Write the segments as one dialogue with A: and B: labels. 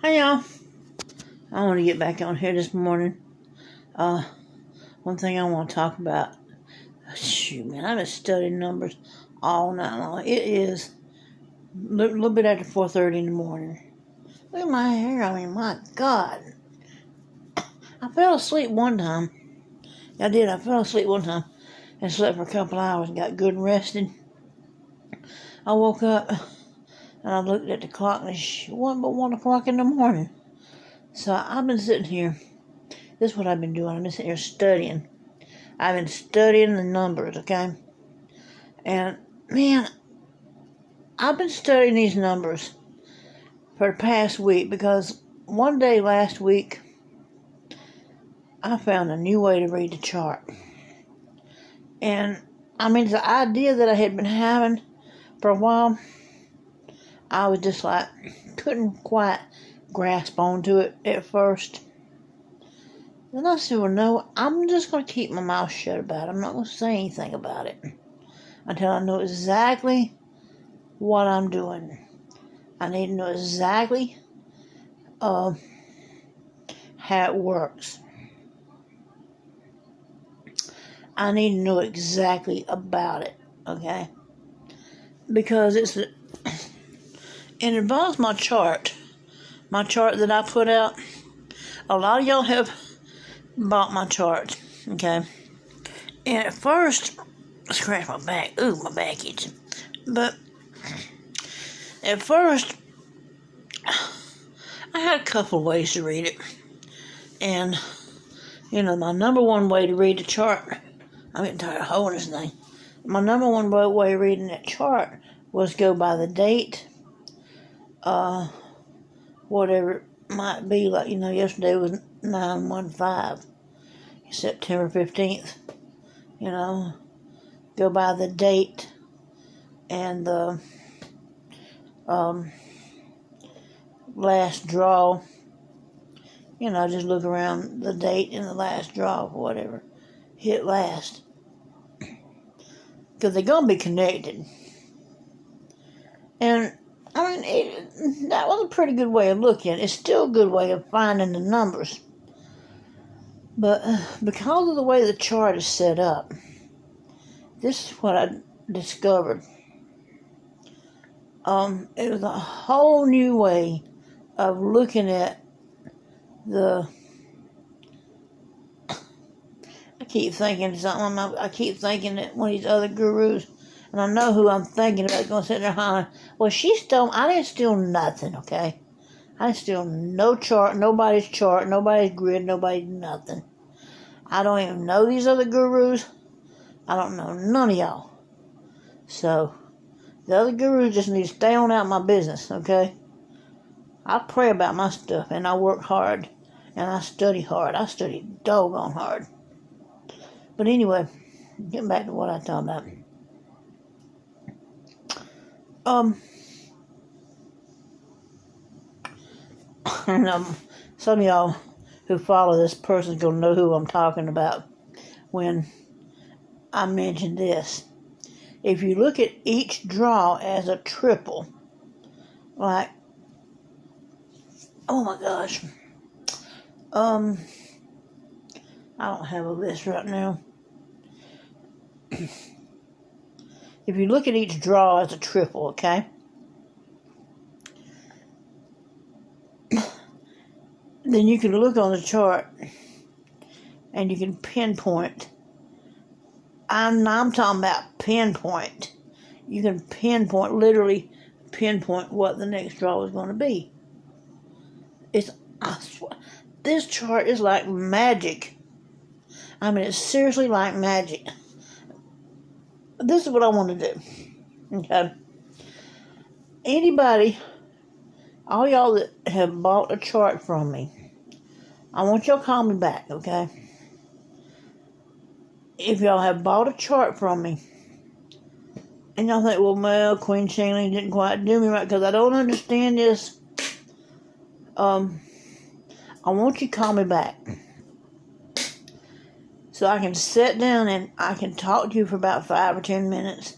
A: Hey y'all, I want to get back on here this morning. One thing I want to talk about. Shoot, man, I've been studying numbers all night long. It is a little bit after 4:30 in the morning. Look at my hair. I mean, my God. I fell asleep one time. I did. I fell asleep one time and slept for a couple hours and got good and rested. I woke up and I looked at the clock and it wasn't but 1 o'clock in the morning. So I've been sitting here. This is what I've been doing. I've been sitting here studying. I've been studying the numbers, okay? And, man, I've been studying these numbers for the past week because one day last week, I found a new way to read the chart. And, I mean, the idea that I had been having for a while, I was just like, couldn't quite grasp onto it at first. Then I said, well, no, I'm just going to keep my mouth shut about it. I'm not going to say anything about it until I know exactly what I'm doing. I need to know exactly how it works. I need to know exactly about it, okay? Because it involves my chart that I put out. A lot of y'all have bought my chart, okay? And at first, I scratched my back. Ooh, my back itching. But at first, I had a couple ways to read it. And, my number one way to read the chart, I'm getting tired of holding this thing. My number one way of reading that chart was go by the date, whatever it might be. Like, yesterday was 9/15, September 15th. Go by the date and the last draw. Just look around the date and the last draw, whatever. Hit last. Because they're going to be connected. And, that was a pretty good way of looking. It's still a good way of finding the numbers. But because of the way the chart is set up, this is what I discovered. It was a whole new way of looking at I keep thinking something. I keep thinking that one of these other gurus, and I know who I'm thinking about, going to sit there hollering, well, I didn't steal nothing, okay? I didn't steal no chart, nobody's grid, nobody's nothing. I don't even know these other gurus. I don't know none of y'all. So, the other gurus just need to stay on out of my business, okay? I pray about my stuff, and I work hard, and I study hard. I study doggone hard. But anyway, getting back to what I talked about. Some of y'all who follow this person's gonna know who I'm talking about when I mention this. If you look at each draw as a triple, like, oh my gosh, I don't have a list right now. If you look at each draw as a triple, okay? Then you can look on the chart and you can pinpoint. I'm talking about pinpoint. You can literally pinpoint what the next draw is going to be. I swear, this chart is like magic. It's seriously like magic. This is what I want to do. Okay. Anybody, all y'all that have bought a chart from me, I want y'all to call me back, okay? If y'all have bought a chart from me, and y'all think, well, Queen Shangling didn't quite do me right because I don't understand this, I want you to call me back so I can sit down and I can talk to you for about 5 or 10 minutes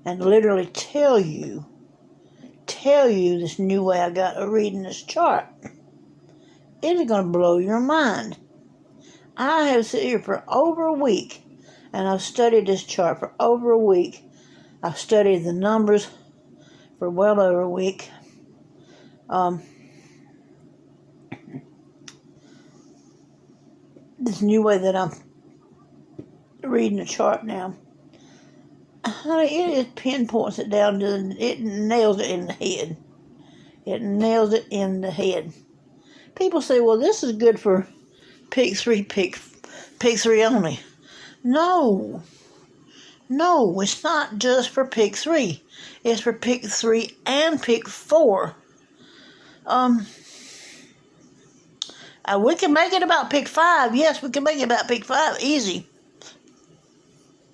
A: and literally tell you this new way I got of reading this chart. It is going to blow your mind. I have sat here for over a week, and I've studied this chart for over a week. I've studied the numbers for well over a week. This new way that I'm reading the chart now, it pinpoints it down to, it nails it in the head. It nails it in the head. People say, well, this is good for pick three only. No, it's not just for pick 3. It's for pick 3 and pick 4. We can make it about pick 5. Yes, we can make it about pick 5. Easy.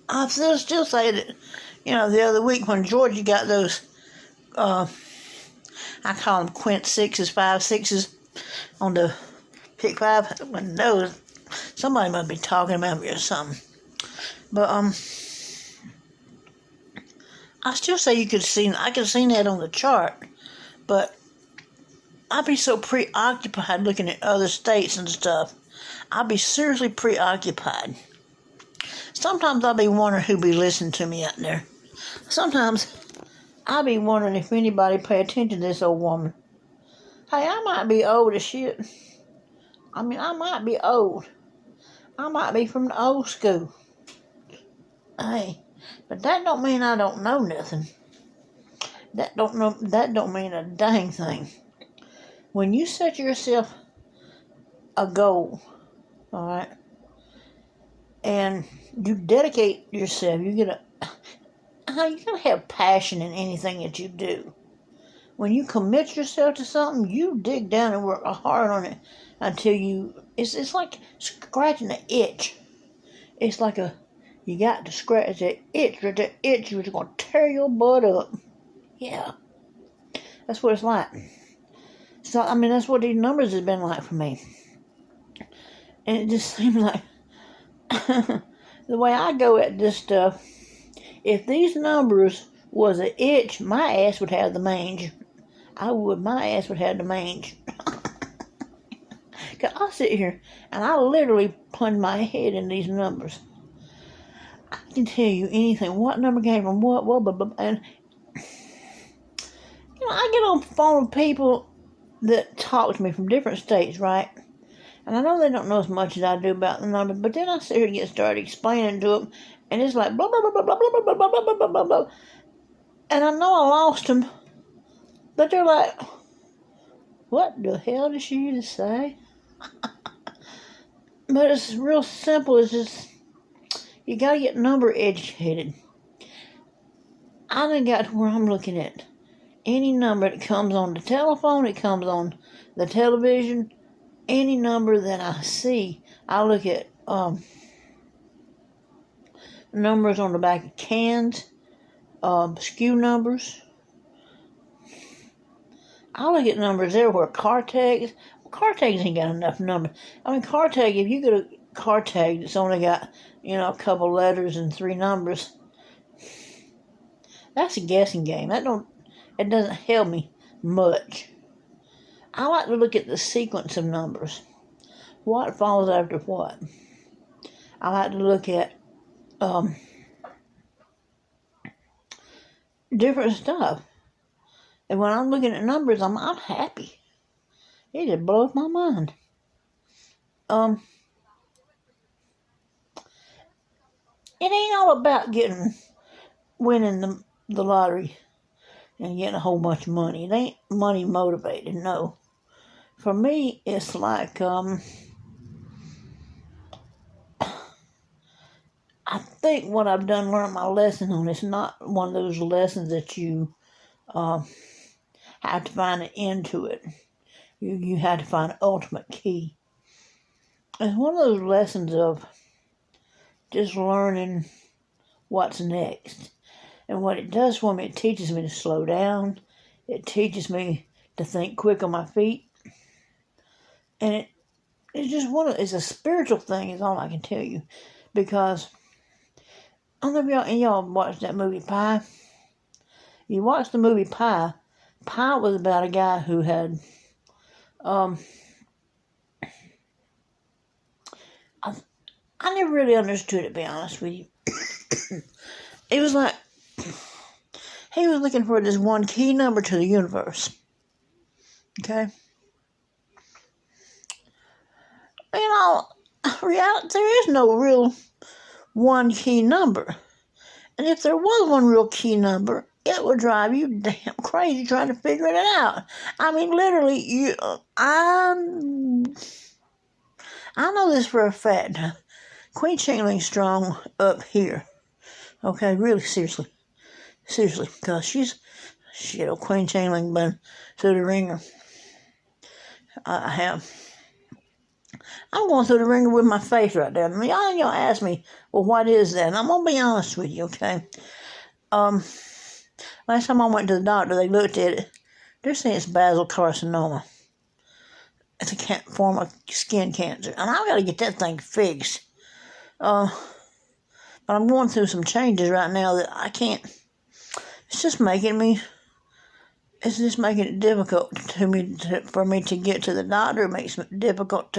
A: I still say that, the other week when Georgia got those, I call them quint 6s, 5 6s on the pick 5. No, somebody must be talking about me or something. But I still say I could see that on the chart, but I'd be so preoccupied looking at other states and stuff. I'd be seriously preoccupied. Sometimes I'll be wondering who be listening to me out there. Sometimes I'll be wondering if anybody pay attention to this old woman. Hey, I might be old as shit. I might be old. I might be from the old school. Hey, but that don't mean I don't know nothing. That don't mean a dang thing. When you set yourself a goal, all right, and you dedicate yourself, you gotta have passion in anything that you do. When you commit yourself to something, you dig down and work hard on it until it's like scratching an itch. It's like you got to scratch that itch, or that itch was going to tear your butt up. Yeah. That's what it's like. So, that's what these numbers have been like for me. And it just seems like the way I go at this stuff, if these numbers was an itch, my ass would have the mange. My ass would have the mange. Because I'll sit here and I literally plunge my head in these numbers. I can tell you anything, what number came from what, blah, blah, blah. And, I get on the phone with people that talk to me from different states, right? And I know they don't know as much as I do about the numbers, but then I sit here and get started explaining to them, and it's like blah, blah, blah, blah, blah, blah, blah, blah, blah, blah, blah, blah. And I know I lost them, but they're like, what the hell did she just say? But it's real simple. It's just, you got to get number educated. I done got to where I'm looking at any number that comes on the telephone, it comes on the television, any number that I see, I look at numbers on the back of cans, SKU numbers. I look at numbers everywhere. Car tags ain't got enough numbers. Car tag, if you get a car tag that's only got, a couple letters and 3 numbers, that's a guessing game. It doesn't help me much. I like to look at the sequence of numbers. What follows after what? I like to look at different stuff. And when I'm looking at numbers, I'm happy. It just blows my mind. It ain't all about winning the lottery and getting a whole bunch of money. It ain't money motivated, no. For me, it's like, I think what I've done, learned my lesson on, it's not one of those lessons that you have to find an end to it. You have to find an ultimate key. It's one of those lessons of just learning what's next. And what it does for me, it teaches me to slow down. It teaches me to think quick on my feet. And it's just it's a spiritual thing is all I can tell you. Because, I don't know if y'all watched that movie Pie. You watched the movie Pie. Pie was about a guy who had, I never really understood it, to be honest with you. It was like he was looking for this one key number to the universe. Okay? Reality, there is no real one key number. And if there was one real key number, it would drive you damn crazy trying to figure it out. I mean, literally, I know this for a fact. Queen Chingling's strong up here. Okay, really seriously, because Queen Chingling been through the ringer. I have. I'm going through the ringer with my face right there. I mean, y'all ask me, well, what is that? And I'm going to be honest with you, okay? Last time I went to the doctor, they looked at it. They're saying it's basal carcinoma. It's a form of skin cancer. And I've got to get that thing fixed. But I'm going through some changes right now that I can't. It's just making it difficult for me to get to the doctor. It makes it difficult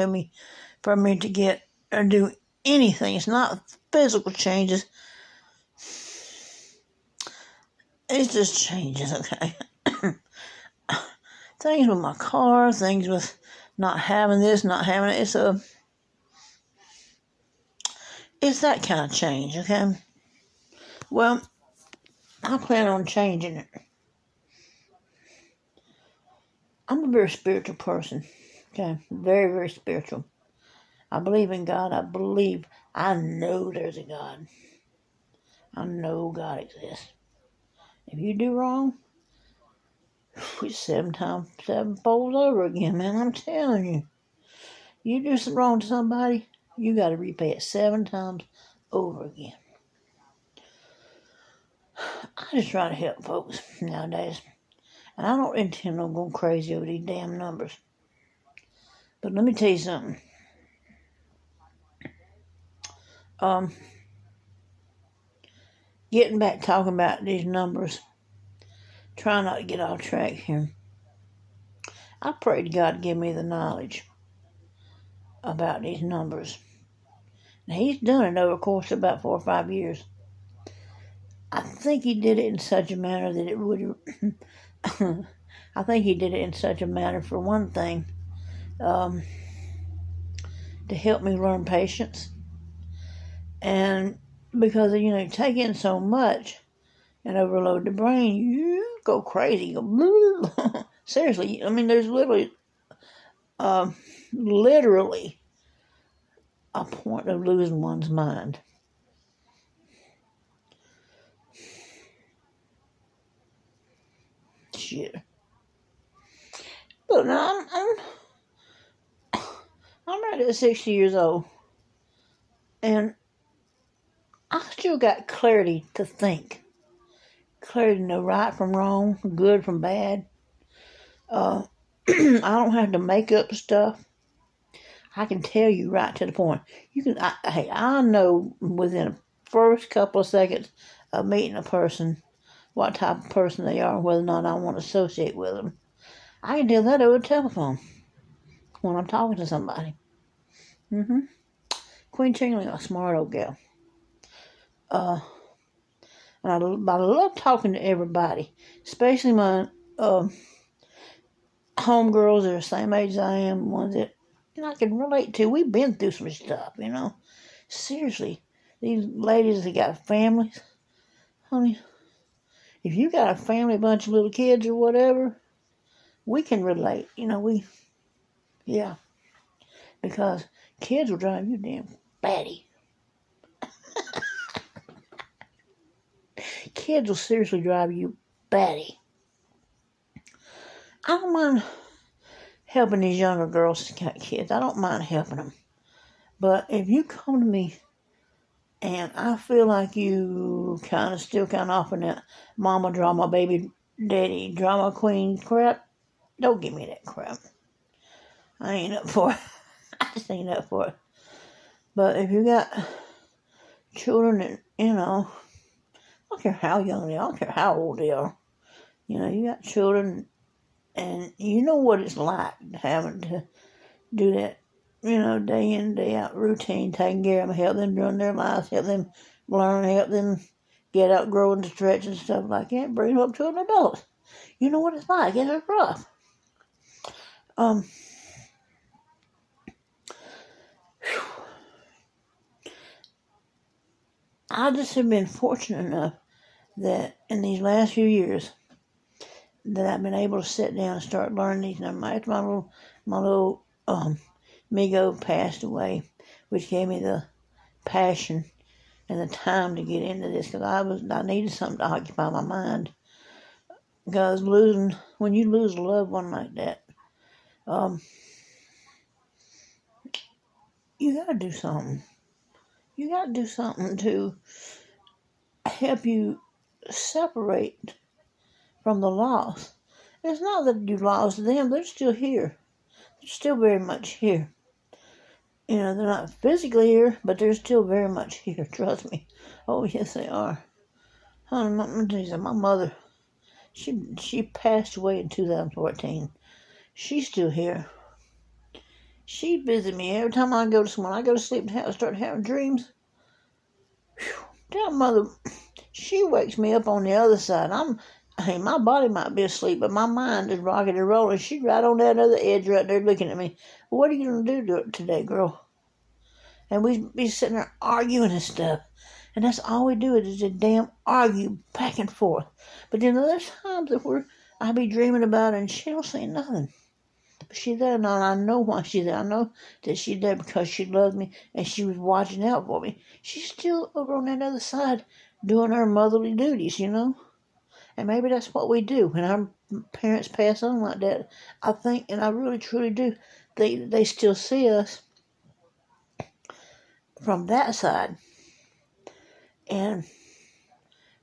A: for me to get or do anything. It's not physical changes. It's just changes, okay? Things with my car, things with not having this, not having it. It's that kind of change, okay? Well, I plan on changing it. I'm a very spiritual person, okay? Very, very spiritual. I believe in God. I know there's a God. I know God exists. If you do wrong, it's sevenfold over again, man. I'm telling you. You do something wrong to somebody, you got to repay it 7 times over again. I just try to help folks nowadays. And I don't intend on going crazy over these damn numbers. But let me tell you something. Getting back talking about these numbers, trying not to get off track here. I prayed God to give me the knowledge about these numbers. Now, He's done it over the course of about 4 or 5 years. I think He did it in such a manner that it would. I think He did it in such a manner, for one thing, to help me learn patience. And because, take in so much and overload the brain, you go crazy. You go, seriously, I mean, there's literally a point of losing one's mind. Shit. But now I'm right at 60 years old, and I still got clarity to think. Clarity to know right from wrong, good from bad. I don't have to make up stuff. I can tell you right to the point. I know within the first couple of seconds of meeting a person what type of person they are and whether or not I want to associate with them. I can tell that over the telephone when I'm talking to somebody. Queen Chingling, a smart old gal. And I love talking to everybody, especially my homegirls that are the same age as I am, ones that I can relate to. We've been through some stuff, Seriously, these ladies that got families, honey, if you got a family, a bunch of little kids or whatever, we can relate, because kids will drive you damn batty. Kids will seriously drive you batty. I don't mind helping these younger girls that got kids. I don't mind helping them. But if you come to me and I feel like you still off in that mama drama, baby daddy drama queen crap, don't give me that crap. I ain't up for it. I just ain't up for it. But if you got children that, I don't care how young they are, I don't care how old they are. You got children, and you know what it's like having to do that day in, day out routine, taking care of them, help them during their lives, help them learn, help them get out, grow and stretch and stuff like that, bring them up to an adult. You know what it's like. It's rough. I just have been fortunate enough that in these last few years that I've been able to sit down and start learning these numbers. After my little Migo passed away, which gave me the passion and the time to get into this, because I needed something to occupy my mind. Because when you lose a loved one like that, you got to do something. You got to do something to help you separate from the loss. It's not that you lost them, they're still here. They're still very much here. They're not physically here, but they're still very much here, trust me. Oh, yes, they are. Honey, my mother, she passed away in 2014. She's still here. She visits me every time I go to sleep. When I go to sleep and start having dreams, that mother, she wakes me up on the other side. My body might be asleep, but my mind is rocking and rolling. She's right on that other edge right there looking at me. What are you going to do today, girl? And we be sitting there arguing and stuff. And that's all we do is just damn argue back and forth. But then there's times that I be dreaming about her and she don't say nothing. But she's there now, and I know why she's there. I know that she's there because she loves me and she was watching out for me. She's still over on that other side doing her motherly duties, And maybe that's what we do when our parents pass on like that. I think, and I really truly do, they still see us from that side. And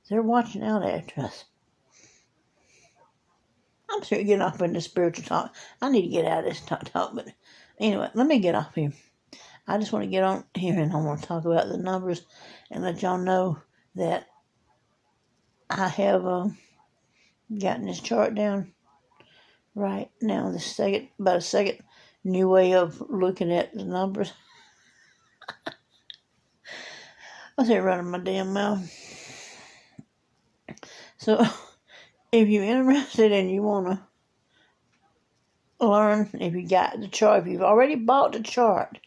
A: they're watching out after us. I'm sure getting off into spiritual talk. I need to get out of this talk, but anyway, let me get off here. I just want to get on here and I want to talk about the numbers and let y'all know that I have gotten this chart down right now. About a second new way of looking at the numbers. I say running my damn mouth. So, if you're interested and you want to learn, if you got the chart, if you've already bought the chart,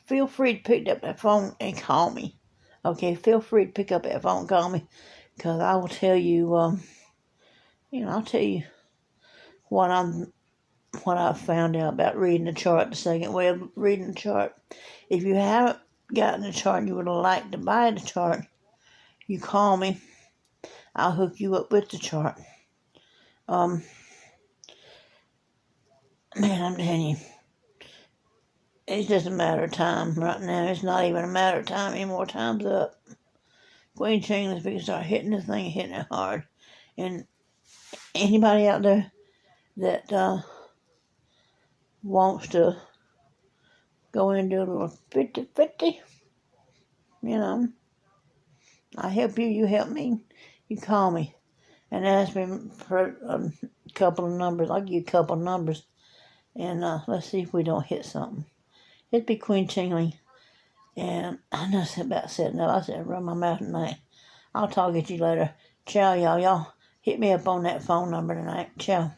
A: feel free to pick up that phone and call me. Okay, feel free to pick up that phone and call me, because I will tell you, I'll tell you what I've found out about reading the chart, the second way of reading the chart. If you haven't gotten the chart and you would like to buy the chart, you call me. I'll hook you up with the chart. Man, I'm telling you, it's just a matter of time right now. It's not even a matter of time anymore. Time's up. Queen Chingley's going to start hitting this thing, hitting it hard. And anybody out there that wants to go in and do a little 50-50, I help you, you help me. You call me and ask me for a couple of numbers. I'll give you a couple of numbers. And let's see if we don't hit something. It'd be Queen Chingley. And I know it's about setting up. I said, run my mouth tonight. I'll talk at you later. Ciao, y'all. Y'all hit me up on that phone number tonight. Ciao.